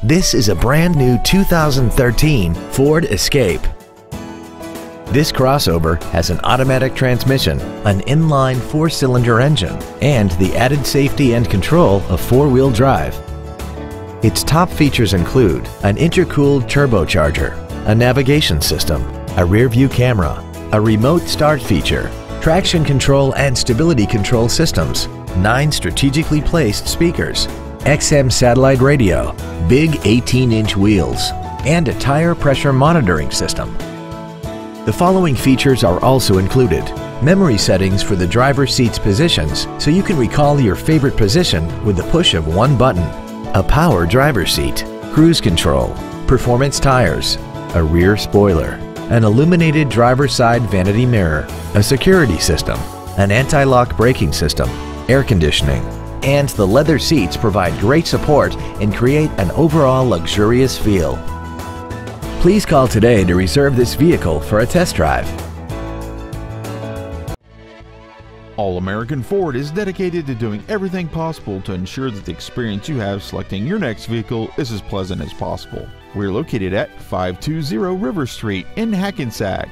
This is a brand new 2013 Ford Escape. This crossover has an automatic transmission, an inline 4-cylinder engine, and the added safety and control of 4-wheel drive. Its top features include an intercooled turbocharger, a navigation system, a rear-view camera, a remote start feature, traction control and stability control systems, 9 strategically placed speakers, XM satellite radio, big 18-inch wheels, and a tire pressure monitoring system. The following features are also included: memory settings for the driver's seat's positions so you can recall your favorite position with the push of one button, a power driver's seat, cruise control, performance tires, a rear spoiler, an illuminated driver's side vanity mirror, a security system, an anti-lock braking system, air conditioning, and the leather seats provide great support and create an overall luxurious feel. Please call today to reserve this vehicle for a test drive. All American Ford is dedicated to doing everything possible to ensure that the experience you have selecting your next vehicle is as pleasant as possible. We're located at 520 River Street in Hackensack.